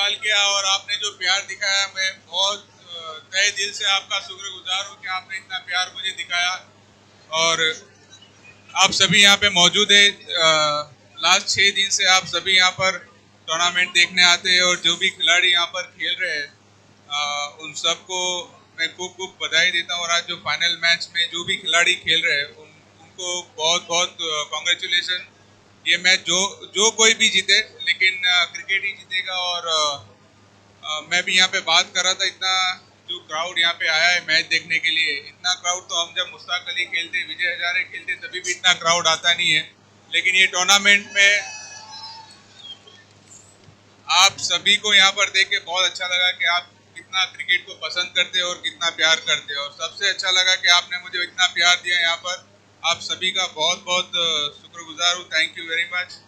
इस्तेमाल किया और आपने जो प्यार दिखाया, मैं बहुत तहे दिल से आपका शुक्रगुजार हूँ कि आपने इतना प्यार मुझे दिखाया। और आप सभी यहाँ पे मौजूद है, लास्ट 6 दिन से आप सभी यहाँ पर टूर्नामेंट देखने आते हैं और जो भी खिलाड़ी यहाँ पर खेल रहे हैं उन सबको मैं खूब खूब बधाई देता हूँ। और आज जो फाइनल मैच में जो भी खिलाड़ी खेल रहे हैं उनको बहुत बहुत कॉन्ग्रेचुलेशन। ये मैच जो कोई भी जीते, लेकिन क्रिकेट ही जीतेगा। और मैं भी यहाँ पे बात कर रहा था, इतना जो क्राउड यहाँ पे आया है मैच देखने के लिए, इतना क्राउड तो हम जब मुश्ताक अली खेलते, विजय हजारे खेलते, तभी भी इतना क्राउड आता नहीं है। लेकिन ये टूर्नामेंट में आप सभी को यहाँ पर देख के बहुत अच्छा लगा कि आप कितना क्रिकेट को पसंद करते हो और कितना प्यार करते हो। और सबसे अच्छा लगा कि आपने मुझे इतना प्यार दिया यहाँ पर। आप सभी का बहुत बहुत शुक्रगुजार हूँ। Thank you very much.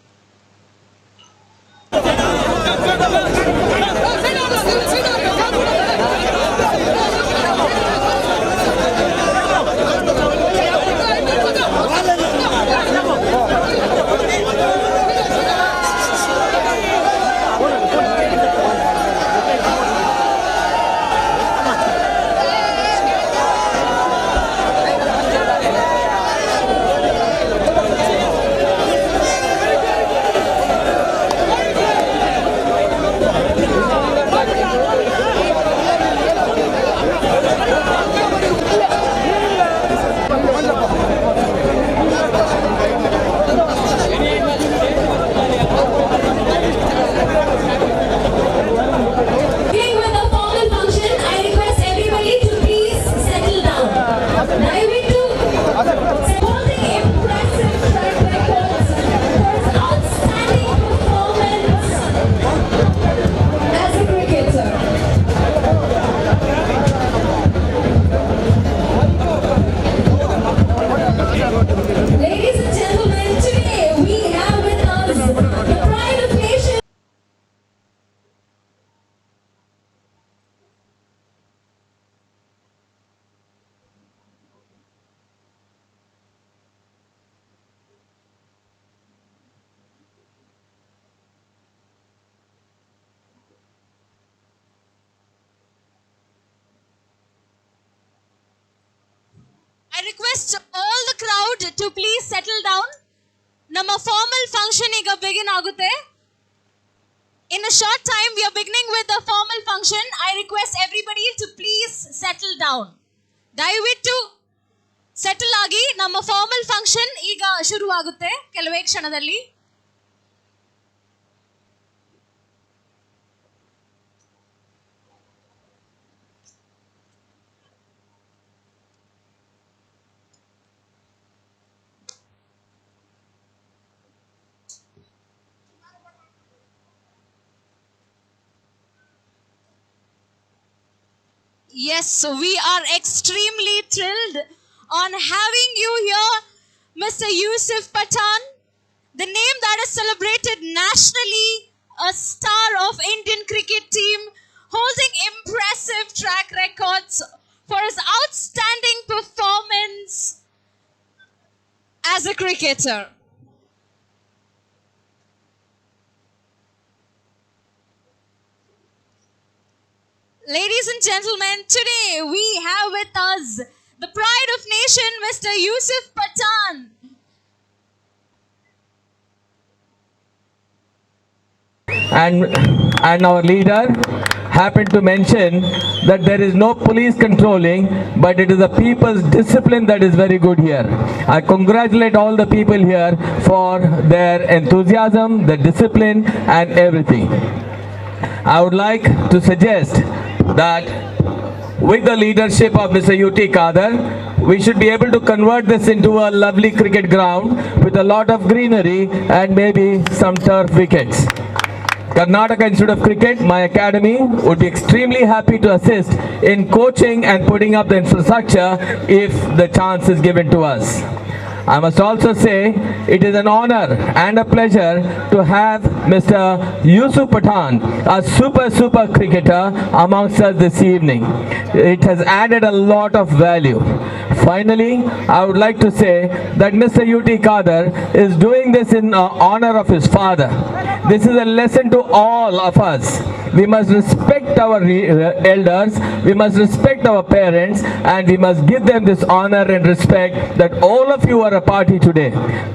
I request all the crowd to please settle down. Nama formal function ಈಗ begin ಆಗುತ್ತೆ. In a short time we are beginning with the formal function. I request everybody to please settle down. ದಯವಿಟ್ಟು settle ಆಗಿ ನಮ್ಮ formal function ಈಗ ಶುರು ಆಗುತ್ತೆ ಕೆಲವೇ ಕ್ಷಣದಲ್ಲಿ. Yes, we are extremely thrilled on having you here, Mr. Yusuf Pathan, the name that is celebrated nationally, a star of Indian cricket team, holding impressive track records for his outstanding performance as a cricketer. Ladies and gentlemen, today we have with us the pride of nation, Mr. Yusuf Pathan. And our leader happened to mention that there is no police controlling, but it is the people's discipline that is very good here. I congratulate all the people here for their enthusiasm, their discipline and everything. I would like to suggest that with the leadership of Mr. UT Kader, we should be able to convert this into a lovely cricket ground with a lot of greenery and maybe some turf wickets. Karnataka Institute of Cricket, my academy, would be extremely happy to assist in coaching and putting up the infrastructure if the chance is given to us. I must also say it is an honor and a pleasure to have Mr. Yusuf Pathan, a super cricketer, amongst us this evening. It has added a lot of value. Finally, I would like to say that Mr. UT Kader is doing this in honor of his father. This is a lesson to all of us We must respect our elders, we must respect our parents, and we must give them this honor and respect that all of you are a party today.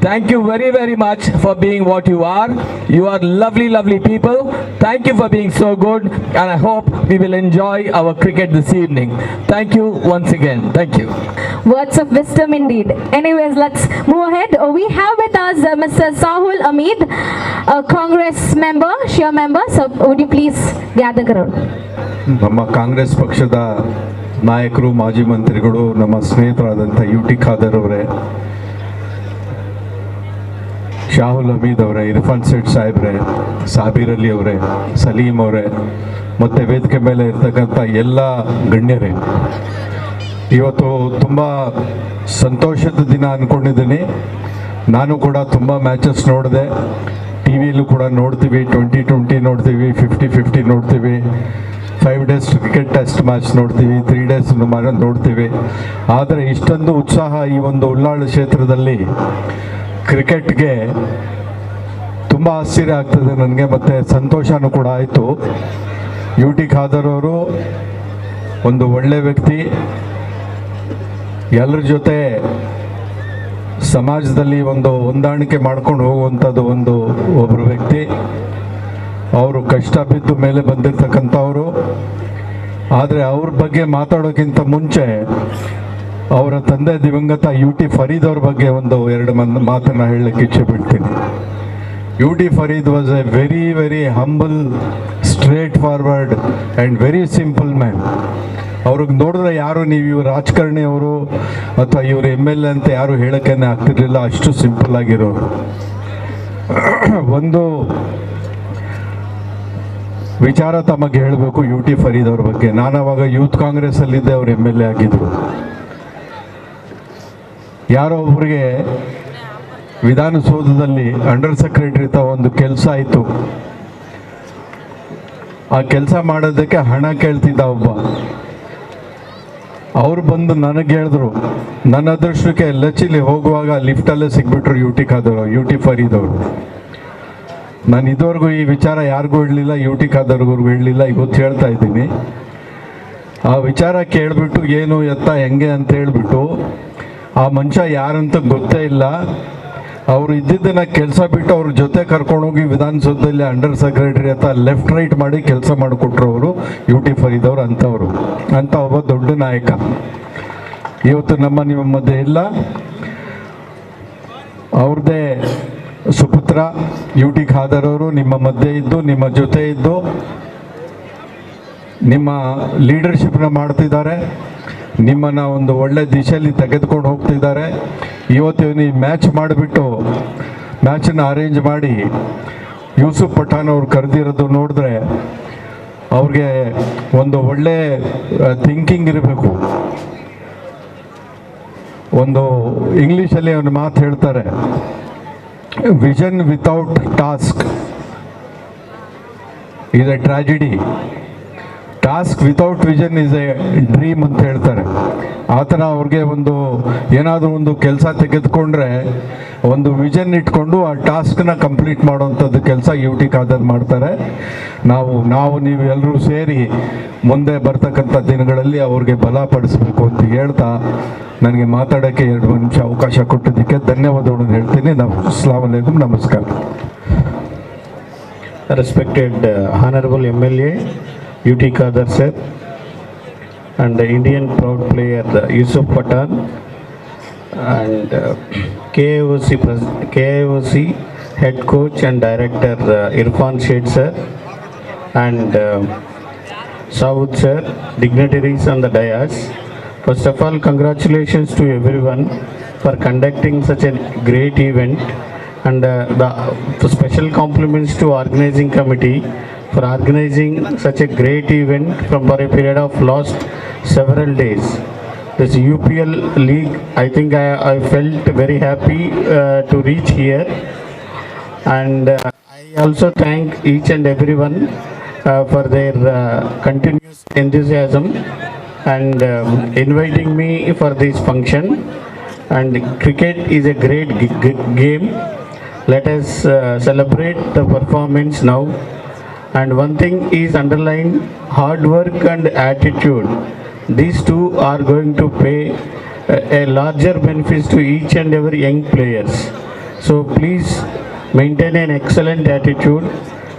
Thank you very, very much for being what you are. You are lovely, lovely people. Thank you for being so good, and I hope we will enjoy our cricket this evening. Thank you once again. Thank you. Words of wisdom indeed. Anyways, let's move ahead. We have with us Mr. Sahul Amid, a Congress member, sure member. So would you please gather around? ನಮ್ಮ ಕಾಂಗ್ರೆಸ್ ಪಕ್ಷದ ನಾಯಕರು, ಮಾಜಿ ಮಂತ್ರಿಗಳು, ನಮ್ಮ ಸ್ನೇಹಿತರಾದಂಥ UT Khader ಅವರೇ, ಶಾಹುಲ್ ಹಮೀದ್ ಅವರೇ, ಇರ್ಫಾನ್ ಸೇಠ್ ಸಾಹೇಬ್ರೆ, ಸಾಬೀರ್ ಅಲಿ ಅವರೇ, ಸಲೀಂ ಅವರೇ, ಮತ್ತು ವೇದಿಕೆ ಮೇಲೆ ಇರ್ತಕ್ಕಂಥ ಎಲ್ಲ ಗಣ್ಯರೇ, ಇವತ್ತು ತುಂಬ ಸಂತೋಷದ ದಿನ ಅಂದ್ಕೊಂಡಿದ್ದೀನಿ. ನಾನು ಕೂಡ ತುಂಬ ಮ್ಯಾಚಸ್ ನೋಡಿದೆ, ಟಿ ವಿಯಲ್ಲೂ ಕೂಡ ನೋಡ್ತೀವಿ, 2020 ನೋಡ್ತೀವಿ, 50-50 ನೋಡ್ತೀವಿ, 5 ಡೇಸ್ ಕ್ರಿಕೆಟ್ ಟೆಸ್ಟ್ ಮ್ಯಾಚ್ ನೋಡ್ತೀವಿ, 3 ಡೇಸ್ ನೋಡ್ತೀವಿ. ಆದರೆ ಇಷ್ಟೊಂದು ಉತ್ಸಾಹ ಈ ಒಂದು ಉಳ್ಳಾಳ ಕ್ಷೇತ್ರದಲ್ಲಿ ಕ್ರಿಕೆಟ್ಗೆ ತುಂಬ ಆಶ್ಚರ್ಯ ಆಗ್ತದೆ ನನಗೆ, ಮತ್ತು ಸಂತೋಷನೂ ಕೂಡ ಆಯಿತು. UT ಖಾದರ್ ಅವರು ಒಂದು ಒಳ್ಳೆ ವ್ಯಕ್ತಿ, ಎಲ್ಲರ ಜೊತೆ ಸಮಾಜದಲ್ಲಿ ಒಂದು ಹೊಂದಾಣಿಕೆ ಮಾಡ್ಕೊಂಡು ಹೋಗುವಂಥದ್ದು ಒಬ್ಬರು ವ್ಯಕ್ತಿ. ಅವರು ಕಷ್ಟ ಬಿದ್ದು ಮೇಲೆ ಬಂದಿರತಕ್ಕಂಥವರು. ಆದರೆ ಅವ್ರ ಬಗ್ಗೆ ಮಾತಾಡೋಕ್ಕಿಂತ ಮುಂಚೆ ಅವರ ತಂದೆ ದಿವಂಗತ UT ಫರೀದ್ ಅವ್ರ ಬಗ್ಗೆ ಎರಡು ಮಾತನ್ನು ಹೇಳಲಿಕ್ಕೆ ಇಚ್ಛೆ ಬಿಡ್ತೀನಿ. UT Farid was a very very humble, straightforward and very simple man. ಅವ್ರಿಗೆ ನೋಡಿದ್ರೆ ಯಾರು ನೀವು ಇವ್ರು ರಾಜಕಾರಣಿ ಅವರು ಅಥವಾ ಇವರು MLA ಅಂತ ಯಾರು ಹೇಳೋಕ್ಕೇ ಆಗ್ತಿರ್ಲಿಲ್ಲ, ಅಷ್ಟು ಸಿಂಪಲ್ ಆಗಿರೋರು. ಒಂದು ವಿಚಾರ ತಮಗೆ ಹೇಳಬೇಕು UT ಫರೀದ್ ಅವ್ರ ಬಗ್ಗೆ. ನಾನು ಅವಾಗ ಯೂತ್ ಕಾಂಗ್ರೆಸ್ಸಲ್ಲಿದ್ದೆ, ಅವರು MLA ಆಗಿದ್ದರು. ಯಾರೋ ಒಬ್ಬರಿಗೆ ವಿಧಾನಸೌಧದಲ್ಲಿ ಅಂಡರ್ ಸೆಕ್ರೆಟರಿ ತ ಒಂದು ಕೆಲಸ ಆಯಿತು. ಆ ಕೆಲಸ ಮಾಡೋದಕ್ಕೆ ಹಣ ಕೇಳ್ತಿದ್ದ ಒಬ್ಬ. ಅವ್ರು ಬಂದು ನನಗೆ ಹೇಳಿದ್ರು, ನನ್ನ ಅದೃಷ್ಟಕ್ಕೆ ಲಚ್ಚಿಲಿ ಹೋಗುವಾಗ ಲಿಫ್ಟಲ್ಲೇ ಸಿಗ್ಬಿಟ್ರು UT ಖಾದರ್, UT ಫರೀದ್ ಅವರು. ನಾನು ಇದುವರೆಗೂ ಈ ವಿಚಾರ ಯಾರಿಗೂ ಹೇಳಲಿಲ್ಲ, UT ಖಾದರ್ಗೂ ಹೇಳಲಿಲ್ಲ, ಇವತ್ತು ಹೇಳ್ತಾ ಇದ್ದೀನಿ. ಆ ವಿಚಾರ ಕೇಳಿಬಿಟ್ಟು ಏನು ಎತ್ತ ಹೆಂಗೆ ಅಂತ ಹೇಳಿಬಿಟ್ಟು ಆ ಮನುಷ್ಯ ಯಾರಂತ ಗೊತ್ತೇ ಇಲ್ಲ. ಅವರು ಇದ್ದಿದ್ದನ್ನು ಕೆಲಸ ಬಿಟ್ಟು ಅವ್ರ ಜೊತೆ ಕರ್ಕೊಂಡೋಗಿ ವಿಧಾನಸೌಧದಲ್ಲಿ ಅಂಡರ್ ಸೆಕ್ರೆಟರಿ ಅಂತ ಲೆಫ್ಟ್ ರೈಟ್ ಮಾಡಿ ಕೆಲಸ ಮಾಡಿಕೊಟ್ರು ಅವರು UT ಫರೀದ್ ಅವರು. ಅಂಥ ಒಬ್ಬ ದೊಡ್ಡ ನಾಯಕ ಇವತ್ತು ನಿಮ್ಮ ಮಧ್ಯೆ ಇಲ್ಲ. ಅವ್ರದ್ದೇ ಸುಪುತ್ರ UT ಖಾದರ್ ಅವರು ನಿಮ್ಮ ಮಧ್ಯೆ ಇದ್ದು, ನಿಮ್ಮ ಜೊತೆ ಇದ್ದು, ನಿಮ್ಮ ಲೀಡರ್ಶಿಪ್ನ ಮಾಡ್ತಿದ್ದಾರೆ, ನಿಮ್ಮನ್ನು ಒಂದು ಒಳ್ಳೆ ದಿಶೆಯಲ್ಲಿ ತೆಗೆದುಕೊಂಡು ಹೋಗ್ತಿದ್ದಾರೆ. ಇವತ್ತು ನೀವು ಮ್ಯಾಚ್ ಮಾಡಿಬಿಟ್ಟು ಮ್ಯಾಚನ್ನು ಅರೇಂಜ್ ಮಾಡಿ ಯೂಸುಫ್ ಪಠಾನ್ ಅವ್ರು ಕರೆದಿರೋದು ನೋಡಿದ್ರೆ ಅವ್ರಿಗೆ ಒಂದು ಒಳ್ಳೆ ಥಿಂಕಿಂಗ್ ಇರಬೇಕು. ಒಂದು ಇಂಗ್ಲೀಷಲ್ಲಿ ಒಂದು ಮಾತು ಹೇಳ್ತಾರೆ, vision without task is A tragedy, task without vision is A dream ಅಂತ ಹೇಳ್ತಾರೆ. ಆ ಥರ ಅವ್ರಿಗೆ ಏನಾದರೂ ಒಂದು ಕೆಲಸ ತೆಗೆದುಕೊಂಡ್ರೆ ಒಂದು ವಿಷನ್ ಇಟ್ಕೊಂಡು ಆ ಟಾಸ್ಕ್ನ ಕಂಪ್ಲೀಟ್ ಮಾಡೋವಂಥದ್ದು ಕೆಲಸ UT ಖಾದರ್ ಮಾಡ್ತಾರೆ. ನಾವು ನೀವು ಎಲ್ಲರೂ ಸೇರಿ ಮುಂದೆ ಬರ್ತಕ್ಕಂಥ ದಿನಗಳಲ್ಲಿ ಅವ್ರಿಗೆ ಬಲಪಡಿಸಬೇಕು ಅಂತ ಹೇಳ್ತಾ ನನಗೆ ಮಾತಾಡೋಕ್ಕೆ 2 ನಿಮಿಷ ಅವಕಾಶ ಕೊಟ್ಟಿದ್ದಕ್ಕೆ ಧನ್ಯವಾದಗಳನ್ನು ಹೇಳ್ತೀನಿ. ಅಸ್ಸಲಾಮು ಅಲೈಕುಂ, ನಮಸ್ಕಾರ. Respected Honorable MLA UT Khadar sir and the Indian proud player Yusuf Pathan and KIOC head coach and director Irfan Sheikh sir and Saud sir, dignitaries on the dais. First of all, congratulations to everyone for conducting such a great event, and the special compliments to organizing committee for organizing such a great event for a period of last several days. This UPL league, I think I felt very happy to reach here, and I also thank each and everyone for their continuous enthusiasm and inviting me for this function. And cricket is a great game. Let us celebrate the performance now. And one thing is underlined, hard work and attitude. These two are going to pay a larger benefits to each and every young players. So please maintain an excellent attitude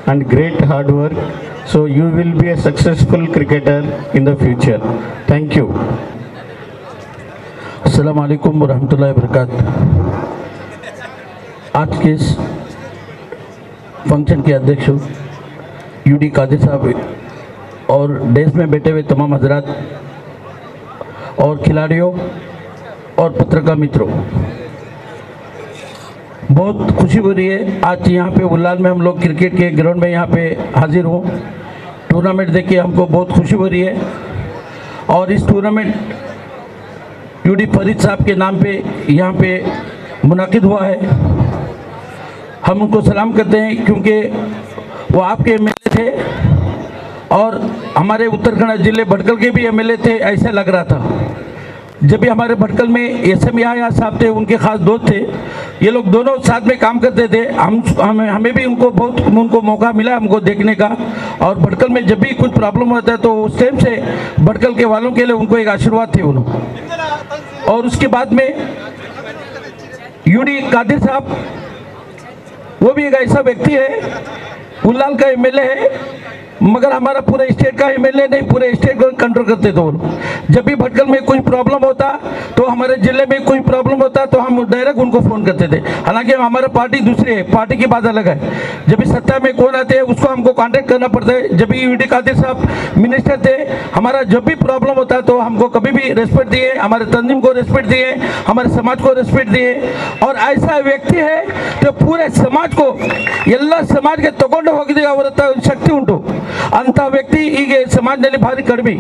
and great hard work. So you will be a successful cricketer in the future. Thank you. अस्सलाम वालेकुम वरहमतुल्लाहि वबरकातुहू। आज के इस function के अध्यक्ष UD Qadir साहब और देश में बैठे हुए तमाम हजरात और खिलाड़ियों और पत्रकार मित्रों, बहुत खुशी हो रही है आज यहाँ पे उल्लाल में हम लोग क्रिकेट के ग्राउंड में यहाँ पे हाजिर हूँ। टूर्नामेंट देख के हमको बहुत खुशी हो रही है और इस टूर्नामेंट यूडी फरीद साहब के नाम पे यहाँ पे मुनाकिद हुआ है। हम उनको सलाम करते हैं क्योंकि वो आपके एमएलए थे और हमारे उत्तराखंड जिले भटकल के भी एमएलए थे, ऐसा लग रहा था। जब भी हमारे भटकल में एसएम याया साहब थे, उनके खास दोस्त थे, ये लोग दोनों साथ में काम करते थे। हमें भी उनको मौका मिला हमको देखने का। और भटकल में जब भी कुछ प्रॉब्लम होता है तो उस टाइम से भटकल के वालों के लिए उनको एक आशीर्वाद थे उन्होंने। और उसके बाद में यूडी कादिर साहब, वो भी एक ऐसा व्यक्ति है, उल्लाल का एमएलए है, मगर हमारा पूरे स्टेट का एमएलए नहीं, पूरे स्टेट को कंट्रोल करते थे वो लोग। जब भी भटकल में कोई प्रॉब्लम होता तो हमारे जिले में कोई प्रॉब्लम होता तो हम डायरेक्ट उनको फ़ोन करते थे। हालांकि हमारा पार्टी दूसरी है, पार्टी की बात अलग है। जब भी सत्ता में कौन आते हैं उसको हमको कांटेक्ट करना पड़ता है। जब भी यूडी कादिर साहब मिनिस्टर थे, हमारा जब भी प्रॉब्लम होता तो हमको कभी भी रेस्पेक्ट दिए, हमारे तंजीम को रेस्पेक्ट दिए, हमारे समाज को रेस्पेक्ट दिए। और ऐसा व्यक्ति है तो पूरे समाज को ಎಲ್ಲ ಸಮಾಜಕ್ಕೆ ತಗೊಂಡು ಹೋಗಿದೆ ಅವರ ಶಕ್ತಿ ಉಂಟು ಅಂತ ವ್ಯಕ್ತಿ ಈಗ ಸಮಾಜದಲ್ಲಿ ಭಾರಿ ಕಡಿಮೆ।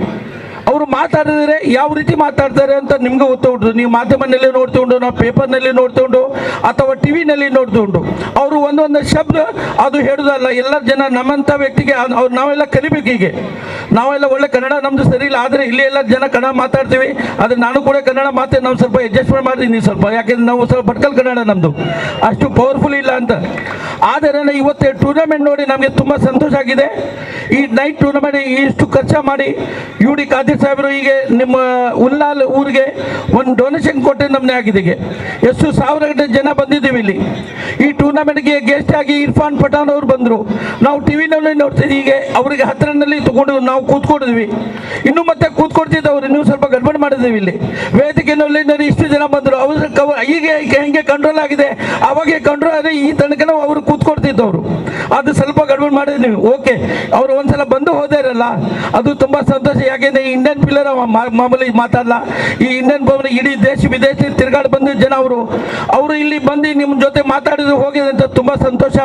ಅವರು ಮಾತಾಡಿದರೆ ಯಾವ ರೀತಿ ಮಾತಾಡ್ತಾರೆ ಅಂತ ನಿಮ್ಗೆ ಗೊತ್ತುಂಟು, ನೀವು ಮಾಧ್ಯಮದಲ್ಲಿ ನೋಡ್ತಾ ಉಂಟು, ನಾವು ಪೇಪರ್ನಲ್ಲಿ ನೋಡ್ತಾ ಉಂಟು ಅಥವಾ ಟಿವಿನಲ್ಲಿ ನೋಡ್ತಾ ಉಂಟು। ಅವರು ಒಂದೊಂದು ಶಬ್ದ ಅದು ಹೇಳೋದಲ್ಲ, ಎಲ್ಲ ಜನ ನಮ್ಮಂಥ ವ್ಯಕ್ತಿಗೆ ಅವ್ರು ನಾವೆಲ್ಲ ಕಲಿಬೇಕು। ಹೀಗೆ ನಾವೆಲ್ಲ ಒಳ್ಳೆ ಕನ್ನಡ ನಮ್ಮದು ಸರಿ ಇಲ್ಲ, ಆದರೆ ಇಲ್ಲಿ ಎಲ್ಲ ಜನ ಕನ್ನಡ ಮಾತಾಡ್ತೀವಿ, ಆದರೆ ನಾನು ಕೂಡ ಕನ್ನಡ ಮಾತೇ ನಾವು ಸ್ವಲ್ಪ ಅಡ್ಜಸ್ಟ್ಮೆಂಟ್ ಮಾಡಿದ್ದೀನಿ ಸ್ವಲ್ಪ, ಯಾಕೆಂದ್ರೆ ನಾವು ಸ್ವಲ್ಪ ಭಟ್ಕಲ್ ಕನ್ನಡ ನಮ್ಮದು ಅಷ್ಟು ಪವರ್ಫುಲ್ ಇಲ್ಲ ಅಂತ। ಆದರೆ ಇವತ್ತು ಟೂರ್ನಮೆಂಟ್ ನೋಡಿ ನಮಗೆ ತುಂಬ ಸಂತೋಷ ಆಗಿದೆ। ಈ ನೈಟ್ ಟೂರ್ನಮೆಂಟ್ ಇಷ್ಟು ಖರ್ಚು ಮಾಡಿ ಯೂಡಿ ಕಾದಿರ್ ಸಾಹೇಬರು ಈಗ ನಿಮ್ಮ ಉಲ್ಲಾಲ್ ಊರಿಗೆ ಒಂದು ಡೊನೇಷನ್ ಕೊಟ್ಟೆ ನಮ್ಮನೆ ಆಗಿದೆ। ಎಷ್ಟು ಸಾವಿರ ಜನ ಬಂದಿದ್ದೀವಿ ಇಲ್ಲಿ ಈ ಟೂರ್ನಮೆಂಟ್ಗೆ ಗೆಸ್ಟ್ ಆಗಿ ಇರ್ಫಾನ್ ಪಠಾಣ್ ಅವರು ಬಂದರು, ನಾವು ಟಿವಿನಲ್ಲಿ ನೋಡ್ತಿದ್ವಿ। ಈಗ ಅವರಿಗೆ ಹತ್ತಿರನಲ್ಲಿ ತಗೊಂಡು ನಾವು ಕೂತ್ಕೊಂಡಿದ್ವಿ, ಇನ್ನು ಮತ್ತೆ ಕೂತ್ಕೊಡ್ತಿದ್ದವ್ರು ನೀವು ಸ್ವಲ್ಪ ಗಡ್ಬಡಿ ಮಾಡಿದ್ದೀವಿ ಇಲ್ಲಿ ವೇದಿಕೆಯಲ್ಲಿ ಇಷ್ಟು ಜನ ಬಂದರು। ಅವರು ಈಗ ಹೆಂಗೆ ಕಂಟ್ರೋಲ್ ಆಗಿದೆ, ಅವಾಗೆ ಕಂಟ್ರೋಲ್ ಆಗಿದೆ, ಈ ತನಕ ಅವರು ಕೂತ್ಕೊಡ್ತಿದ್ದವರು, ಅದು ಸ್ವಲ್ಪ ಗಡ್ಬಡಿ ಮಾಡಿದ್ವಿ ನೀವು। ಓಕೆ, ಅವರು ಒಂದ್ಸಲ ಬಂದು ಹೋದಾರಲ್ಲ ಅದು ತುಂಬ ಸಂತೋಷ, ಯಾಕೆಂದರೆ ಇಂಡಿಯನ್ ಪ್ಲೇಯರ್ ಮಾಮೂಲಿ ಮಾತಾಡಲ್ಲ, ಈ ಇಂಡಿಯನ್ ಪವರ್ ಇಡೀ ದೇಶ ವಿದೇಶ ತಿರುಗಾಡಿ ಬಂದ ಜನ ಅವರು ಇಲ್ಲಿ ಬಂದು ನಿಮ್ಮ ಜೊತೆ ಮಾತಾಡಿದ್ರು ಹೋಗಿದೆ ಅಂತ ತುಂಬ ಸಂತೋಷ।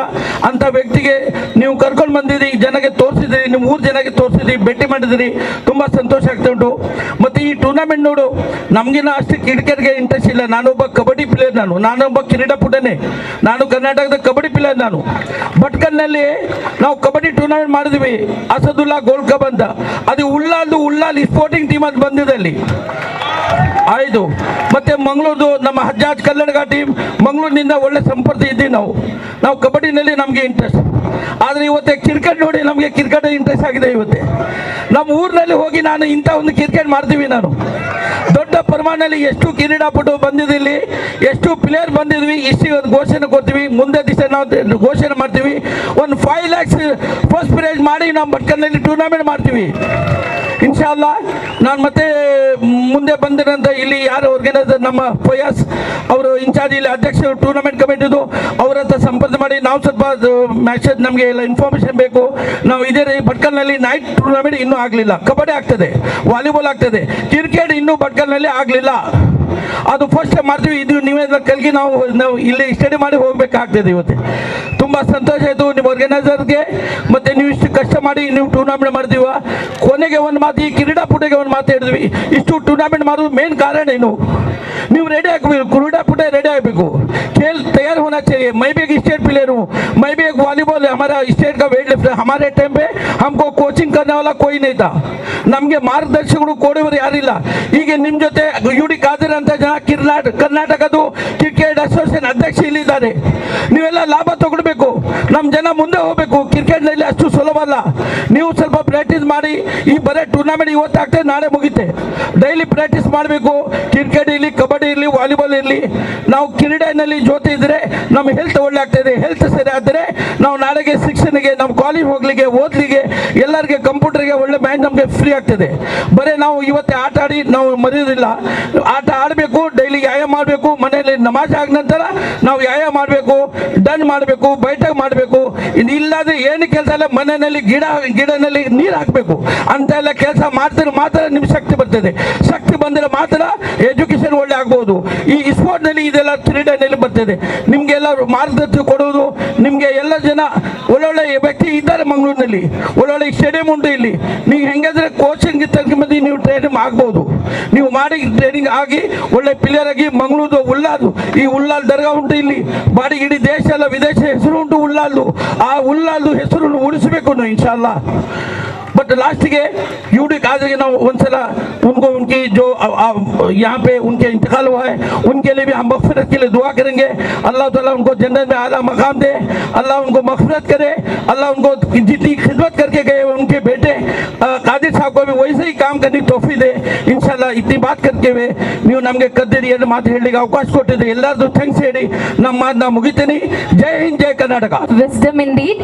ಅಂತ ವ್ಯಕ್ತಿಗೆ ನೀವು ಕರ್ಕೊಂಡು ಬಂದಿದ್ದೀರಿ, ಜನಕ್ಕೆ ತೋರಿಸಿದ್ರಿ, ನಿಮ್ಮ ಊರು ಜನಕ್ಕೆ ತೋರಿಸಿದ್ರಿ, ಭೇಟಿ ಮಾಡಿದ್ರಿ, ತುಂಬ ಸಂತೋಷ ಆಗ್ತಾ ಉಂಟು। ಮತ್ತು ಈ ಟೂರ್ನಮೆಂಟ್ ನೋಡು, ನಮಗಿನ ಅಷ್ಟು ಕ್ರಿಕೆಟ್ಗೆ ಇಂಟ್ರೆಸ್ಟ್ ಇಲ್ಲ, ನಾನೊಬ್ಬ ಕಬಡ್ಡಿ ಪ್ಲೇಯರ್, ನಾನೊಬ್ಬ ಕ್ರೀಡಾಪಟುನೇ, ನಾನು ಕರ್ನಾಟಕದ ಕಬಡ್ಡಿ ಪ್ಲೇಯರ್ ನಾನು। ಭಟ್ಕಲ್ನಲ್ಲಿ ನಾವು ಕಬಡ್ಡಿ ಟೂರ್ನಮೆಂಟ್ ಮಾಡಿದ್ವಿ, ಅಸದುಲ್ಲಾ ಗೋಲ್ಡ್ ಕಪ್ ಅಂತ, ಅದು ಉಲ್ಲಾಲ್ ಸ್ಪೋರ್ಟಿಂಗ್ ಟೀಮ್ ಅಂತ ಬಂದಿದೆ ಅಲ್ಲಿ ಆಯ್ತು। ಮತ್ತೆ ಮಂಗಳೂರು ನಮ್ಮ ಹಜ್ಜಾಜ್ ಕಲ್ಲಡ್ಗ ಟೀಮ್, ಮಂಗಳೂರಿನಿಂದ ಒಳ್ಳೆ ಸಂಪರ್ಕ ಇದ್ದೀವಿ ನಾವು ಕಬಡ್ಡಿನಲ್ಲಿ ನಮಗೆ ಇಂಟ್ರೆಸ್ಟ್। ಆದರೆ ಇವತ್ತೇ ಕ್ರಿಕೆಟ್ ನೋಡಿ ನಮಗೆ ಕ್ರಿಕೆಟ್ ಇಂಟ್ರೆಸ್ಟ್ ಆಗಿದೆ ಇವತ್ತೇ। ನಮ್ಮ ಊರಿನಲ್ಲಿ ಹೋಗಿ ನಾನು ಇಂಥ ಒಂದು ಕ್ರಿಕೆಟ್ ಮಾಡ್ತೀವಿ, ನಾನು ದೊಡ್ಡ ಪ್ರಮಾಣದಲ್ಲಿ ಎಷ್ಟು ಕ್ರೀಡಾಪಟು ಬಂದಿದ್ದಿಲ್ಲಿ, ಎಷ್ಟು ಪ್ಲೇಯರ್ ಬಂದಿದ್ವಿ, ಇಷ್ಟು ಒಂದು ಘೋಷಣೆ ಕೊಡ್ತೀವಿ, ಮುಂದೆ ದಿವಸ ನಾವು ಘೋಷಣೆ ಮಾಡ್ತೀವಿ, ಒಂದು 5 lakhs ಫಸ್ಟ್ ಪ್ರೈಸ್ ಮಾಡಿ ನಾವು ಭಟ್ಕಲ್ನಲ್ಲಿ ಟೂರ್ನಮೆಂಟ್ ಮಾಡ್ತೀವಿ ಇನ್ಶಾಲ್ಲ। ನಾನು ಮತ್ತೆ ಮುಂದೆ ಬಂದಿರೋಂಥ ಇಲ್ಲಿ ಯಾರು ಆರ್ಗನೈಸರ್ ನಮ್ಮ ಫಯಾಸ್ ಅವರು ಇನ್ಚಾರ್ಜ್, ಇಲ್ಲಿ ಅಧ್ಯಕ್ಷ ಟೂರ್ನಮೆಂಟ್ ಕಮಿಟಿದು, ಅವ್ರ ಹತ್ರ ಸಂಪರ್ಕ ಮಾಡಿ ನಾವು ಸ್ವಲ್ಪ ಮ್ಯಾಚಸ್ ನಮಗೆ ಎಲ್ಲ ಇನ್ಫಾರ್ಮೇಷನ್ ಬೇಕು। ನಾವು ಇದೇ ಭಟ್ಕಲ್ನಲ್ಲಿ ನೈಟ್ ಟೂರ್ನಮೆಂಟ್ ಇನ್ನೂ ಆಗಲಿಲ್ಲ, ಕಬಡ್ಡಿ ಆಗ್ತದೆ, ವಾಲಿಬಾಲ್ ಆಗ್ತದೆ, ಕ್ರಿಕೆಟ್ ಇನ್ನೂ ಭಟ್ಕಲ್ನಲ್ಲಿ ಆಗಲಿಲ್ಲ, ಅದು ಫಸ್ಟ್ ಟೈಮ್ ಮಾಡ್ತೀವಿ। ಇದು ನೀವೆಲ್ಲ ಕಲ್ಗಿ ನಾವು ಇಲ್ಲಿ ಸ್ಟಡಿ ಮಾಡಿ ಹೋಗಬೇಕಾಗ್ತದೆ ಇವತ್ತು। ತುಂಬ ಸಂತೋಷ ಆಯಿತು ನಿಮ್ಮ ಆರ್ಗನೈಸರ್ಗೆ, ಮತ್ತು ನೀವು ಇಷ್ಟು ಕಷ್ಟ ಮಾಡಿ ನೀವು ಟೂರ್ನಮೆಂಟ್ ಮಾಡ್ತೀವ। ಕೊನೆಗೆ ಒಂದು ಮಾತು, ಈ ಕ್ರೀಡಾಪಟುಗೆ ಒಂದು ಮಾತು ಹೇಳಿದ್ವಿ, ಇಷ್ಟು ಟೂರ್ನಮೆಂಟ್ ಮಾಡೋದು ಮೇನ್ ಕಾರಣ ಏನು, ನೀವು ರೆಡಿ ಆಗಬೇಕು, क्रीडापटु रेडी ಆಗಬೇಕು, खेल तैयार होना चाहिए। मैं भी एक स्टेट प्लेयर हूँ, मैं भी एक वॉलीबॉल, हमारा स्टेट का वेट लिफ्टर, हमारे टाइम पे हमको कोचिंग करने वाला कोई नहीं था, ನಮಗೆ ಮಾರ್ಗದರ್ಶಕರು ಕೊಡೋರು ಯಾರಿಲ್ಲ। ಈಗ ನಿಮ್ಮ ಜೊತೆ ಯೂಡಿ ಕಾದಿರ್ ಅಂತ ಜನ ಕರ್ನಾಟಕದ ಕ್ರಿಕೆಟ್ ಕ್ರಿಕೆಟ್ ಅಸೋಸಿಯೇಷನ್ ಅಧ್ಯಕ್ಷ ಇಲ್ಲಿದ್ದಾರೆ. ನೀವೆಲ್ಲ ಲಾಭ ತಗೊಳ್ಬೇಕು, ನಮ್ಮ ಜನ ಮುಂದೆ ಹೋಗಬೇಕು. ಕ್ರಿಕೆಟ್ನಲ್ಲಿ ಅಷ್ಟು ಸುಲಭ ಅಲ್ಲ. ನೀವು ಸ್ವಲ್ಪ ಪ್ರಾಕ್ಟೀಸ್ ಮಾಡಿ. ಈ ಬರೀ ಟೂರ್ನಮೆಂಟ್ ಇವತ್ತು ಆಗ್ತದೆ, ನಾಳೆ ಮುಗಿತೆ. ಡೈಲಿ ಪ್ರಾಕ್ಟೀಸ್ ಮಾಡಬೇಕು. ಕ್ರಿಕೆಟ್ ಇರಲಿ, ಕಬಡ್ಡಿ ಇರಲಿ, ವಾಲಿಬಾಲ್ ಇರಲಿ, ನಾವು ಕ್ರೀಡೆಯಲ್ಲಿ ಜೊತೆ ಇದ್ದರೆ ನಮ್ಮ ಹೆಲ್ತ್ ಒಳ್ಳೆ ಆಗ್ತದೆ. ಹೆಲ್ತ್ ಸರಿ ಆದರೆ ನಾವು ನಾಳೆಗೆ ಶಿಕ್ಷಣಕ್ಕೆ, ನಮ್ಮ ಕಾಲೇಜ್ ಹೋಗ್ಲಿಕ್ಕೆ, ಓದ್ಲಿಕ್ಕೆ, ಎಲ್ಲರಿಗೆ ಕಂಪ್ಯೂಟರ್ಗೆ ಒಳ್ಳೆ ಮ್ಯಾಚ್ ನಮಗೆ ಫ್ರೀ ಆಗ್ತದೆ. ಬರೀ ನಾವು ಇವತ್ತೇ ಆಟ ಆಡಿ ನಾವು ಮರೆಯೋದಿಲ್ಲ. ಆಟ ಆಡಬೇಕು, ಡೈಲಿ ವ್ಯಾಯಾಮ ಮಾಡಬೇಕು. ಮನೆಯಲ್ಲಿ ನಮಾಜ್ ಆದ ನಂತರ ನಾವು ವ್ಯಾಯಾಮ ಮಾಡಬೇಕು, ಡನ್ ಮಾಡಬೇಕು, ಬೈಠಕ್ ಮಾಡಬೇಕು. ಇಲ್ಲಾದ್ರೆ ಏನು ಕೆಲಸ ಇಲ್ಲ. ಮನೆಯಲ್ಲಿ ಗಿಡನಲ್ಲಿ ನೀರು ಹಾಕಬೇಕು. ಅಂತ ಎಲ್ಲ ಕೆಲಸ ಮಾಡ್ತಾರೆ ಮಾತ್ರ ನಿಮ್ಗೆ ಶಕ್ತಿ ಬರ್ತದೆ. ಶಕ್ತಿ ಬಂದರೆ ಮಾತ್ರ ಎಜುಕೇಶನ್ ಒಳ್ಳೆ ಆಗ್ಬೋದು. ಈ ಸ್ಪೋರ್ಟ್ನಲ್ಲಿ ಇದೆಲ್ಲ ಕ್ರೀಡೆಯಲ್ಲಿ ಬರ್ತದೆ. ನಿಮಗೆಲ್ಲ ಮಾರ್ಗದರ್ಶನ ಕೊಡುವುದು. ನಿಮಗೆ ಎಲ್ಲ ಜನ ಒಳ್ಳೊಳ್ಳೆ ವ್ಯಕ್ತಿ ಇದ್ದಾರೆ ಮಂಗಳೂರಿನಲ್ಲಿ. ಒಳ್ಳೊಳ್ಳೆ ಸ್ಟೇಡಿಯಂ ಉಂಟು ಇಲ್ಲಿ. ನೀವು ಹೆಂಗಾದ್ರೆ ಕೋಚಿಂಗ್ ತಗೊಂಡು ನೀವು ಟ್ರೈನಿಂಗ್ ಆಗ್ಬೋದು. ನೀವು ಮಾಡಿ ಟ್ರೈನಿಂಗ್ ಆಗಿ ಒಳ್ಳೆ ಪ್ಲೇಯರ್ ಆಗಿ ಮಂಗಳೂರು ಉಲ್ಲಾದು, ಈ ಉಲ್ಲಾಲ್ ದರ್ಗಾ ಉಂಟು ಇಲ್ಲಿ. ಬಾಡಿ ಇಡೀ ದೇಶ ಎಲ್ಲ ವಿದೇಶ ಹೆಸರು ಉಂಟು ಉಲ್ಲಾಲ್ದು. ಆ ಉಲ್ಲಾಲ್ದು ಹೆಸರನ್ನು ಉಳಿಸಬೇಕು ನಾವು ಇನ್ಶಾಅಲ್ಲಾಹ್. बट लास्ट के यूडी कादरी ना उनसे उनको उनकी जो यहाँ पे उनके इंतकाल हुआ है उनके लिए भी हम मग़फ़िरत के लिए दुआ करेंगे. अल्लाह ताला उनको जन्नत में आला मकाम दे. अल्लाह उनको मग़फ़िरत करे. अल्लाह उनको जितनी खिदमत करके गए उनके बेटे कादिर साहब को भी वैसे ही काम करने की तौफीक दे इंशाल्लाह. इतनी बात करके वे ನೀವು ನಮಗೆ ಕದ್ದರಿ ಎರಡು ಮಾತು ಹೇಳಲಿಕ್ಕೆ ಅವಕಾಶ ಕೊಟ್ಟಿದೆ. ಎಲ್ಲರಿಗೂ ಥ್ಯಾಂಕ್ಸ್ ಹೇಳಿ ನಮ್ಮ ಮಾತನ್ನ ಮುಗಿತೀನಿ. ಜೈ ಹಿಂದ್, ಜೈ Karnataka. Wisdom indeed.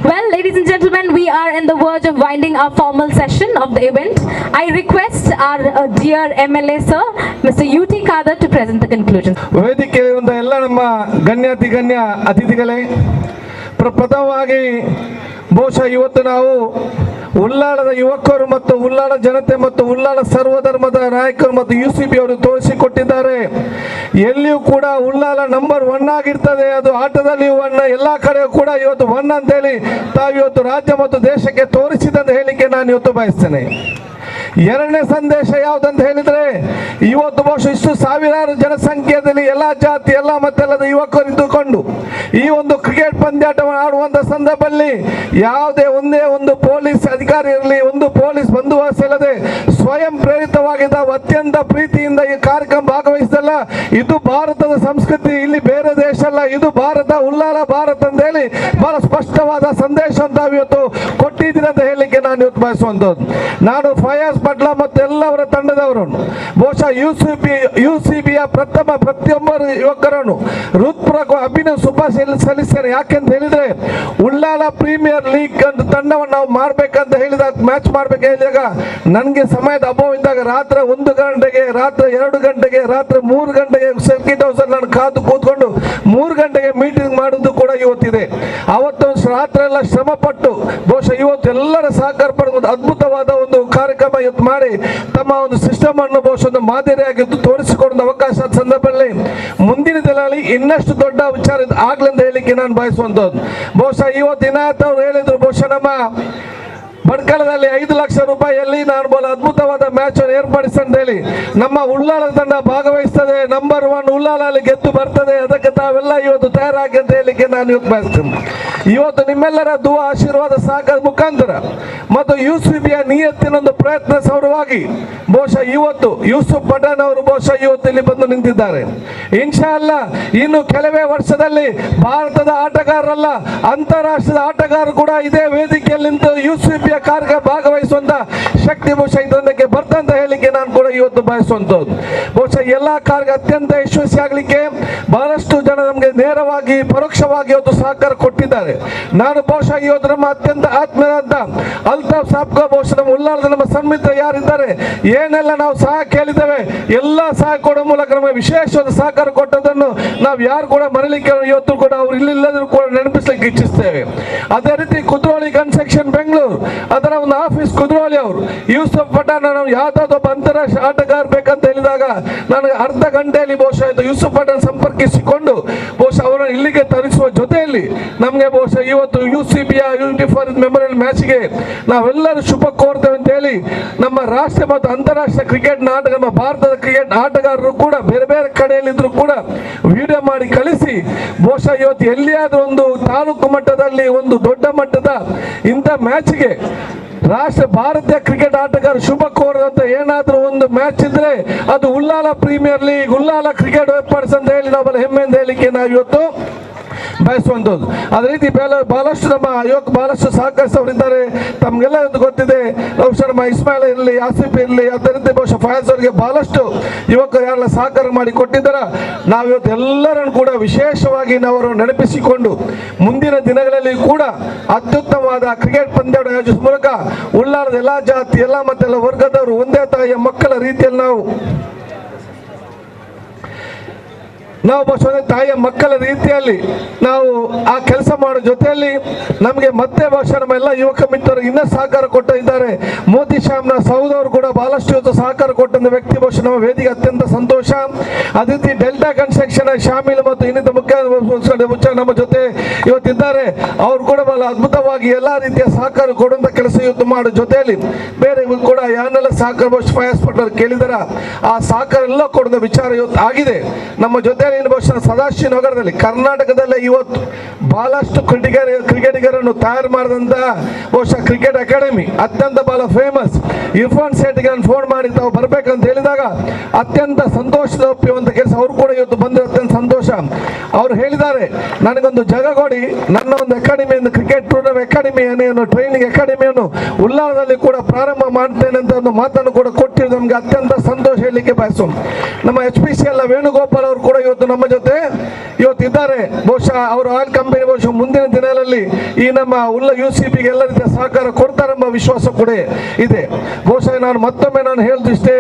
Well, ladies and gentlemen, we are in the verge of winding our formal session of the event. I request our dear MLA sir, Mr. UT Khadar, to present the conclusion. ವೇದಿಕೆಯಲ್ಲಿ ಒಂದು ಎಲ್ಲ ನಮ್ಮ ಗಣ್ಯ ಅತಿಥಿಗಳೇ, ಪ್ರಥಮವಾಗಿ ಬಹುಶಃ ಇವತ್ತು ನಾವು ಉಲ್ಲಾಳದ ಯುವಕರು ಮತ್ತು ಉಲ್ಲಾಳ ಜನತೆ ಮತ್ತು ಉಲ್ಲಾಳ ಸರ್ವಧರ್ಮದ ನಾಯಕರು ಮತ್ತು UCP ಅವರು ತೋರಿಸಿಕೊಟ್ಟಿದ್ದಾರೆ. ಎಲ್ಲಿಯೂ ಕೂಡ ಉಲ್ಲಾಳ ನಂಬರ್ 1 ಆಗಿರ್ತದೆ. ಅದು ಆಟದಲ್ಲಿ 1, ಎಲ್ಲ ಕಡೆ ಕೂಡ ಇವತ್ತು 1 ಅಂತೇಳಿ ತಾವು ಇವತ್ತು ರಾಜ್ಯ ಮತ್ತು ದೇಶಕ್ಕೆ ತೋರಿಸಿದಂತ ಹೇಳಿಕೆ ನಾನು ಇವತ್ತು ಬಯಸ್ತೇನೆ. ಎರಡನೇ ಸಂದೇಶ ಯಾವುದಂತ ಹೇಳಿದ್ರೆ, ಇವತ್ತು ಬಹುಶಃ ಇಷ್ಟು ಸಾವಿರಾರು ಜನಸಂಖ್ಯೆಯಲ್ಲಿ ಎಲ್ಲ ಜಾತಿ ಎಲ್ಲ ಮತ್ತೆಲ್ಲದ ಯುವಕರು ಇದ್ದುಕೊಂಡು ಈ ಒಂದು ಕ್ರಿಕೆಟ್ ಪಂದ್ಯಾಟವನ್ನು ಆಡುವಂತ ಸಂದರ್ಭದಲ್ಲಿ ಯಾವುದೇ ಒಂದೇ ಒಂದು ಪೊಲೀಸ್ ಅಧಿಕಾರಿ ಇರಲಿ, ಒಂದು ಪೊಲೀಸ್ ಬಂದೋಬಸ್ತ್ ಇಲ್ಲದೆ ಸ್ವಯಂ ಪ್ರೇರಿತವಾಗಿದ್ದ ಅತ್ಯಂತ ಪ್ರೀತಿಯಿಂದ ಈ ಕಾರ್ಯಕ್ರಮ ಭಾಗವಹಿಸಿದಲ್ಲ. ಇದು ಭಾರತದ ಸಂಸ್ಕೃತಿ, ಇಲ್ಲಿ ಬೇರೆ ದೇಶ ಅಲ್ಲ, ಇದು ಭಾರತ, ಉಲ್ಲಾಲ ಭಾರತ ಅಂತ ಹೇಳಿ ಬಹಳ ಸ್ಪಷ್ಟವಾದ ಸಂದೇಶ ಅಂತ ಇವತ್ತು ಕೊಟ್ಟಿದ್ದೀರಿ ಅಂತ ಹೇಳಲಿಕ್ಕೆ ನಾನು ಇವತ್ತು ಬಯಸುವಂಥದ್ದು. ನಾನು ಫಯಾಜ್ ಪಟ್ಲ ಮತ್ತು ಎಲ್ಲವರ ತಂಡದವರು ಬಹುಶಃ UCBಯ ಪ್ರತಿಯೊಬ್ಬರು ಯುವಕರನ್ನು ಹೃತ್ಪೂರ್ವಕ ಅಭಿನಂದನೆ ಶುಭಾಶಯ ಸಲ್ಲಿಸ್ತೇನೆ. ಯಾಕೆಂತ ಹೇಳಿದ್ರೆ ಉಲ್ಲಾಲ ಪ್ರೀಮಿಯರ್ ಲೀಗ್ ಅಂತ ತಂಡವನ್ನು ನಾವು ಮಾಡ್ಬೇಕಂತ ಹೇಳಿದಾಗ, ಮ್ಯಾಚ್ ಮಾಡ್ಬೇಕು ಹೇಳಿದಾಗ ನನಗೆ ಸಮಯದ ಅಭಾವ ಇದ್ದಾಗ ರಾತ್ರಿ 1 ಗಂಟೆಗೆ, ರಾತ್ರಿ 2 ಗಂಟೆಗೆ, ರಾತ್ರಿ 3 ಗಂಟೆಗೆ ಸರ್ಕಿಟ್ ಹೌಸ್ ಅಲ್ಲಿ ನಾನು ಕಾದು ಕೂತ್ಕೊಂಡು 3 ಗಂಟೆಗೆ ಮೀಟಿಂಗ್ ಮಾಡೋದು ಕೂಡ ಇವತ್ತಿದೆ. ಅವತ್ತು ರಾತ್ರಿ ಎಲ್ಲ ಶ್ರಮ ಪಟ್ಟು ಬಹುಶಃ ಇವತ್ತು ಎಲ್ಲರ ಸಹಕಾರ ಪಡೆದು ಒಂದು ಅದ್ಭುತವಾದ ಒಂದು ಕಾರ್ಯಕ್ರಮ ಇವತ್ತು ಮಾಡಿ ತಮ್ಮ ಒಂದು ಸಿಸ್ಟಮ್ ಅನ್ನು ಬಹುಶಃ ಒಂದು ಮಾದರಿಯಾಗಿದ್ದು ತೋರಿಸಿಕೊಡುವ ಅವಕಾಶ ಸಂದರ್ಭದಲ್ಲಿ ಮುಂದಿನ ದಿನಗಳಲ್ಲಿ ಇನ್ನಷ್ಟು ದೊಡ್ಡ ವಿಚಾರ ಆಗ್ಲಿ ಅಂತ ಹೇಳಿಕ್ಕೆ ನಾನು ಬಯಸುವಂತದ್ದು. ಬಹುಶಃ ಇವತ್ತು ಇನಾಯತ್ ಅವರು ಹೇಳಿದ್ರು, ಬಹುಶಃ ನಮ್ಮ ಬಡ್ಕಳದಲ್ಲಿ 5 ಲಕ್ಷ ರೂಪಾಯಿಯಲ್ಲಿ ನಾನು ಬಹಳ ಅದ್ಭುತವಾದ ಮ್ಯಾಚ್ ಅನ್ನು ಏರ್ಪಡಿಸಿ ಅಂತ ಹೇಳಿ ನಮ್ಮ ಉಲ್ಲಾಳ ತಂಡ ಭಾಗವಹಿಸ್ತದೆ. ನಂಬರ್ 1 ಉಲ್ಲಾಳಲ್ಲಿ ಗೆದ್ದು ಬರ್ತದೆ. ಅದಕ್ಕೆ ತಾವೆಲ್ಲ ಇವತ್ತು ತಯಾರಾಗಿ ಅಂತ ಹೇಳಲಿಕ್ಕೆ ನಾನು ಇವತ್ತು ಬಯಸ್ತೇನೆ. ಇವತ್ತು ನಿಮ್ಮೆಲ್ಲರ ದುವಾ ಆಶೀರ್ವಾದ ಸಹಕಾರ ಮುಖಾಂತರ ಮತ್ತು UCBಯ ನಿಯತ್ತಿನ ಒಂದು ಪ್ರಯತ್ನ ಸೌರವಾಗಿ ಬಹುಶಃ ಇವತ್ತು ಯೂಸುಫ್ ಪಠಾಣ್ ಅವರು ಬಹುಶಃ ಇವತ್ತು ಇಲ್ಲಿ ಬಂದು ನಿಂತಿದ್ದಾರೆ. ಇನ್ಶಾಅಲ್ಲಾ ಇನ್ನು ಕೆಲವೇ ವರ್ಷದಲ್ಲಿ ಭಾರತದ ಆಟಗಾರರಲ್ಲ, ಅಂತಾರಾಷ್ಟ್ರೀಯ ಆಟಗಾರರು ಕೂಡ ಇದೇ ವೇದಿಕೆಯಲ್ಲಿ ನಿಂತು UCBಯ ಕಾರ್ಯ ಭಾಗವಹಿಸುವಂತ ಶಕ್ತಿ ಬಹುಶಃ ಇದೊಂದಕ್ಕೆ ಬರ್ತಂತ ಹೇಳಿಕೆ ನಾನು ಕೂಡ ಇವತ್ತು ಬಯಸುವಂತದ್ದು. ಬಹುಶಃ ಎಲ್ಲಾ ಕಾರ್ಯ ಅತ್ಯಂತ ಯಶಸ್ವಿ ಆಗ್ಲಿಕ್ಕೆ ಬಹಳಷ್ಟು ಜನ ನಮಗೆ ನೇರವಾಗಿ ಪರೋಕ್ಷವಾಗಿ ಇವತ್ತು ಸಹಕಾರ ಕೊಟ್ಟಿದ್ದಾರೆ. ನಾನು ಬಹುಶಃ ಇವತ್ತು ನಮ್ಮ ಅತ್ಯಂತ ಆತ್ಮೀಯರಾದ ಅಲ್ತಾಫ್ ಸಾಬ್ಗ ಬಹುಶಃ ನಮ್ಮ ಉಲ್ಲಾಳದ ನಮ್ಮ ಸನ್ಮಿತ್ರ ಯಾರಿದ್ದಾರೆ, ಏನೆಲ್ಲ ನಾವು ಸಹ ಕೇಳಿದ್ದೇವೆ, ಎಲ್ಲ ಸಹ ಕೊಡೋ ಮೂಲಕ ನಮಗೆ ವಿಶೇಷವಾದ ಸಹಕಾರ ಕೊಟ್ಟದನ್ನು ನಾವು ಯಾರು ಕೂಡ ಮರಲಿಕ್ಕೆ ಇವತ್ತು ಕೂಡ ಅವ್ರು ಇಲ್ಲಿಲ್ಲದರೂ ಕೂಡ ನೆನಪಿಸ್ಲಿಕ್ಕೆ ಇಚ್ಛಿಸ್ತೇವೆ. ಅದೇ ರೀತಿ ಕುದ್ರೋಳಿ ಕನ್ಸ್ಟ್ರಕ್ಷನ್ ಬೆಂಗಳೂರು ಅದರ ಒಂದು ಆಫೀಸ್ ಕುದ್ರೋಳಿ ಅವರು ಯೂಸುಫ್ ಪಠಾಣ್ ನಾವು ಯಾವ್ದಾದ್ರು ಒಬ್ಬ ಅಂತಾರಾಷ್ಟ್ರೀಯ ಆಟಗಾರ ಬೇಕಂತ ಹೇಳಿದಾಗ ನನಗೆ ಅರ್ಧ ಗಂಟೆಯಲ್ಲಿ ಬಹುಶಃ ಯೂಸುಫ್ ಪಠಾಣ್ ಸಂಪರ್ಕಿಸಿಕೊಂಡು ಬಹುಶಃ ಅವರನ್ನು ಇಲ್ಲಿಗೆ ತರಿಸುವ ಜೊತೆಯಲ್ಲಿ ನಮಗೆ ಬಹುಶಃ ಇವತ್ತು UCBಯ ಯೂನಿಫಾರ್ ಮೆಮೋರಿಯಲ್ ಮ್ಯಾಚ್ಗೆ ನಾವೆಲ್ಲರೂ ಶುಭ ಕೋರ್ತೇವೆ ಅಂತ ಹೇಳಿ ನಮ್ಮ ರಾಷ್ಟ್ರ ಮತ್ತು ಅಂತಾರಾಷ್ಟ್ರೀಯ ಕ್ರಿಕೆಟ್ ಆಟ ನಮ್ಮ ಭಾರತದ ಕ್ರಿಕೆಟ್ ಆಟಗಾರರು ಕೂಡ ಬೇರೆ ಬೇರೆ ಕಡೆಯಲ್ಲಿದ್ರು ಕೂಡ ವಿಡಿಯೋ ಮಾಡಿ ಕಳಿಸಿ ಬಹುಶಃ ಇವತ್ತು ಎಲ್ಲಿಯಾದ್ರೂ ಒಂದು ತಾಲೂಕು ಮಟ್ಟದಲ್ಲಿ ಒಂದು ದೊಡ್ಡ ಮಟ್ಟದ ಇಂಥ ಮ್ಯಾಚ್ಗೆ ರಾಷ್ಟ್ರ ಭಾರತೀಯ ಕ್ರಿಕೆಟ್ ಆಟಗಾರ ಶುಭ ಕೋರದಂತ ಏನಾದರೂ ಒಂದು ಮ್ಯಾಚ್ ಇದ್ರೆ ಅದು Ullal premier league, Ullal cricket ವೆಬ್ಪಾಡ್ಸ್ ಅಂತ ಹೇಳಿ ನಾವು ಹೆಮ್ಮೆಯಿಂದ ಹೇಳಿಕೆ ನಾವು ಇವತ್ತು ಬಯಸುವಂಥದ್ದು. ಅದೇ ರೀತಿ ಬಹಳಷ್ಟು ನಮ್ಮ ಯುವಕ ಬಹಳಷ್ಟು ಸಹಕರಿಸೋರಿದ್ದಾರೆ. ತಮಗೆಲ್ಲ ಒಂದು ಗೊತ್ತಿದೆ, ಬಹುಶಃ ನಮ್ಮ ಇಸ್ಮಾಯಿಲ್ ಇರಲಿ, ಆಸಿಫ್ ಇರಲಿ, ಅದೇ ರೀತಿ ಬಹುಶಃ ಫಯಾಜ್ ಅವರಿಗೆ ಬಹಳಷ್ಟು ಯುವಕರು ಯಾರೆಲ್ಲ ಸಹಕಾರ ಮಾಡಿ ಕೊಟ್ಟಿದ್ದಾರೆ. ನಾವು ಇವತ್ತು ಎಲ್ಲರನ್ನು ಕೂಡ ವಿಶೇಷವಾಗಿ ನಾವು ನೆನಪಿಸಿಕೊಂಡು ಮುಂದಿನ ದಿನಗಳಲ್ಲಿ ಕೂಡ ಅತ್ಯುತ್ತಮವಾದ ಕ್ರಿಕೆಟ್ ಪಂದ್ಯಾವಳಿ ಆಯೋಜಿಸುವ ಮೂಲಕ ಉಳ್ಳಾಲದ ಎಲ್ಲ ಜಾತಿ, ಎಲ್ಲ ಮತ್ತೆಲ್ಲ ವರ್ಗದವರು ಒಂದೇ ತಾಯಿಯ ಮಕ್ಕಳ ರೀತಿಯಲ್ಲಿ ನಾವು ಬಹುಶಃ ತಾಯಿಯ ಮಕ್ಕಳ ರೀತಿಯಲ್ಲಿ ನಾವು ಆ ಕೆಲಸ ಮಾಡೋ ಜೊತೆಯಲ್ಲಿ ನಮಗೆ ಮತ್ತೆ ಬಹುಶಃ ನಮ್ಮ ಎಲ್ಲ ಯುವಕ ಮಿತ್ರರು ಇನ್ನೂ ಸಹಕಾರ ಕೊಟ್ಟಿದ್ದಾರೆ. ಮೋತಿ ಶ್ಯಾಮ್ನ ಸಹೋದರರು ಕೂಡ ಬಹಳಷ್ಟು ಇವತ್ತು ಸಹಕಾರ ಕೊಟ್ಟಂತ ವ್ಯಕ್ತಿ ಬಹುಶಃ ನಮ್ಮ ವೇದಿಕೆ ಅತ್ಯಂತ ಸಂತೋಷ. ಅದೇ ರೀತಿ ಡೆಲ್ಟಾ ಕನ್ಸ್ಟ್ರಕ್ಷನ್ ಶಾಮಿಲ್ ಮತ್ತು ಇನ್ನಿತ ಮುಖ್ಯ ನಮ್ಮ ಜೊತೆ ಇವತ್ತಿದ್ದಾರೆ. ಅವರು ಕೂಡ ಬಹಳ ಅದ್ಭುತವಾಗಿ ಎಲ್ಲ ರೀತಿಯ ಸಹಕಾರ ಕೊಡುವಂತ ಕೆಲಸ ಇವತ್ತು ಮಾಡೋ ಜೊತೆಯಲ್ಲಿ ಬೇರೆ ಕೂಡ ಯಾರನ್ನೆಲ್ಲ ಸಹಕಾರ ಬಹುಶಃ ಫಯಾಜ್ ಪಟೇಲ್ ಕೇಳಿದಾರ ಆ ಸಹಕಾರ ಎಲ್ಲ ಕೊಡುವ ವಿಚಾರ ಇವತ್ತು ಆಗಿದೆ. ನಮ್ಮ ಜೊತೆ ಬಹುಶಃ ಸದಾಶಿವನಗರದಲ್ಲಿ ಕರ್ನಾಟಕದಲ್ಲೇ ಇವತ್ತು ಬಹಳಷ್ಟು ಕ್ರಿಕೆಟಿಗರನ್ನು ತಯಾರು ಮಾಡಿದಂತ ಬಹುಶಃ ಕ್ರಿಕೆಟ್ ಅಕಾಡೆಮಿ ಅತ್ಯಂತ ಬಹಳ ಫೇಮಸ್. ಇರ್ಫಾನ್ ಸೇಠ್ಗೆ ನಾನು ಫೋನ್ ಮಾಡಿ ತಾವು ಬರ್ಬೇಕಂತ ಹೇಳಿದಾಗ ಅತ್ಯಂತ ಸಂತೋಷದ ಒಪ್ಪುವಂತ ಕೆಲಸ ಅವರು ಕೂಡ ಇವತ್ತು ಬಂದಿರೋ ಅತ್ಯಂತ ಸಂತೋಷ. ಅವರು ಹೇಳಿದ್ದಾರೆ, ನನಗೊಂದು ಜಾಗ ಕೊಡಿ, ನನ್ನ ಒಂದು ಅಕಾಡೆಮಿಯನ್ನು ಕ್ರಿಕೆಟ್ ಟೂರ್ನಮೆಂಟ್ ಅಕಾಡೆಮಿಯನ್ನು ಟ್ರೈನಿಂಗ್ ಅಕಾಡೆಮಿಯನ್ನು ಉಳ್ಳಾಲದಲ್ಲಿ ಕೂಡ ಪ್ರಾರಂಭ ಮಾಡ್ತೇನೆ ಅಂತ ಒಂದು ಮಾತನ್ನು ಕೂಡ ಕೊಟ್ಟಿದ್ದು ನಮಗೆ ಅತ್ಯಂತ ಸಂತೋಷ ಹೇಳಲಿಕ್ಕೆ ಬಯಸೋಣ. ನಮ್ಮ HPCL ವೇಣುಗೋಪಾಲ್ ಅವರು ಕೂಡ ಇವತ್ತು ನಮ್ಮ ಜೊತೆ ಇವತ್ತಿದ್ದಾರೆ. ಬಹುಶಃ ಅವರು ಆಯಿಲ್ ಕಂಪನಿ ಬಹುಶಃ ಮುಂದಿನ ದಿನಗಳಲ್ಲಿ ಈ ನಮ್ಮ UCPಗೆ ಎಲ್ಲ ರೀತಿಯ ಸಹಕಾರ ಕೊಡ್ತಾರೆಂಬ ವಿಶ್ವಾಸ ಕೂಡ ಇದೆ. ಬಹುಶಃ ಮತ್ತೊಮ್ಮೆ ನಾನು ಹೇಳಿದಿಷ್ಟೇ,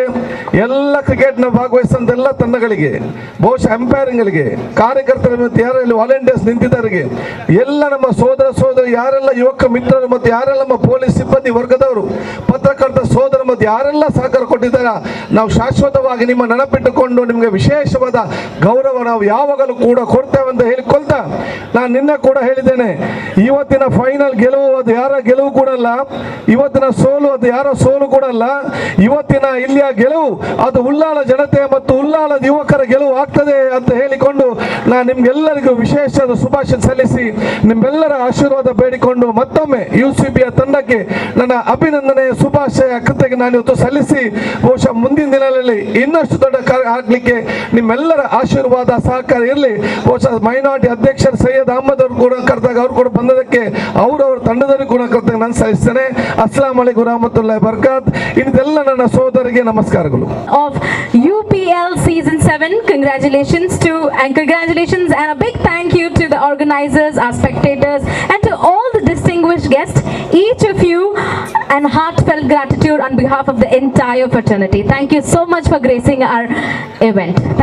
ಎಲ್ಲ ಕ್ರಿಕೆಟ್ನ ಭಾಗವಹಿಸಿದಂತ ಎಲ್ಲ ತಂಡಗಳಿಗೆ, ಬಹುಶಃ ಅಂಪೈರಿಂಗ್ಗಳಿಗೆ, ಕಾರ್ಯಕರ್ತರು ಮತ್ತು ಯಾರೆಲ್ಲ ವಾಲಂಟಿಯರ್ಸ್ ನಿಂತಿದ್ದಾರಿಗೆ, ಎಲ್ಲ ನಮ್ಮ ಸೋದರಿ ಯಾರೆಲ್ಲ ಯುವಕ ಮಿತ್ರರು ಮತ್ತು ಯಾರೆಲ್ಲ ನಮ್ಮ ಪೊಲೀಸ್ ಸಿಬ್ಬಂದಿ ವರ್ಗದವರು, ಪತ್ರಕರ್ತ ಸೋದರ ಮತ್ತು ಯಾರೆಲ್ಲ ಸಹಕಾರ ಕೊಟ್ಟಿದ್ದಾರೆ, ನಾವು ಶಾಶ್ವತವಾಗಿ ನಿಮ್ಮ ನೆನಪಿಟ್ಟುಕೊಂಡು ನಿಮಗೆ ವಿಶೇಷವಾದ ಗೌರವ ನಾವು ಯಾವಾಗಲೂ ಕೂಡ ಕೊಡ್ತೇವೆ ಅಂತ ಹೇಳಿಕೊಳ್ತಾ, ನಾನು ನಿನ್ನೆ ಕೂಡ ಹೇಳಿದ್ದೇನೆ, ಇವತ್ತಿನ ಫೈನಲ್ ಗೆಲುವು ಅದು ಯಾರ ಗೆಲುವು ಕೂಡ ಅಲ್ಲ, ಇವತ್ತಿನ ಸೋಲು ಅದು ಯಾರ ಸೋಲು ಕೂಡ ಅಲ್ಲ, ಇವತ್ತಿನ ಇಲ್ಲಿಯ ಗೆಲುವು ಅದು ಉಳ್ಳಾಲ ಜನತೆ ಮತ್ತು ಉಳ್ಳಾಲದ ಯುವಕರ ಗೆಲುವು ಆಗ್ತದೆ ಅಂತ ಹೇಳಿಕೊಂಡು ನಾನು ನಿಮ್ಗೆಲ್ಲರಿಗೂ ವಿಶೇಷವಾದ ಶುಭಾಶಯ ಸಲ್ಲಿಸಿ ನಿಮ್ಮೆಲ್ಲರ ಆಶೀರ್ವಾದ ಬೇಡಿಕೊಂಡು ಮತ್ತೊಮ್ಮೆ UCPಯ ತಂಡಕ್ಕೆ ನನ್ನ ಅಭಿನಂದನೆ ಶುಭಾಶಯ ಕೃತಜ್ಞತೆ ನಾನು ಇವತ್ತು ಸಲ್ಲಿಸಿ ಬಹುಶಃ ಮುಂದಿನ ದಿನಗಳಲ್ಲಿ ಇನ್ನಷ್ಟು ದೊಡ್ಡ ಆಗಲಿಕ್ಕೆ ನಿಮ್ಮೆಲ್ಲರ ಆಶೀರ್ವಾದ ಸಹಕಾರ ಇರಲಿ. ಬಹುಶಃ ಮೈನಾರಿಟಿ ಅಧ್ಯಕ್ಷರು ಸೈಯದ್ ಅಹಮದ್ ಅವರು ಕೂಡ ಕರೆದಾಗ ಅವರು ಕೂಡ ಬಂದದಕ್ಕೆ ಅವರವರ ತಂಡದವರಿಗೆ ಕೂಡ ಕರ್ತವ್ಯ ನಾನು ಸಲ್ಲಿಸ್ತೇನೆ. ಅಸ್ಸಲಾಂ ಅಲೈಕುಂ ವರಹಮತುಲ್ಲಾಹಿ ಬರ್ಕಾತ್. ಇದೆಲ್ಲ ನನ್ನ ಸೋದರಿಗೆ ನಮಸ್ಕಾರಗಳು. Of UPL season 7, congratulations and a big thank you to the organizers, our spectators and to all the distinguished guests, each of you, and heartfelt gratitude on behalf of the entire fraternity. Thank you so much for gracing our event. Thank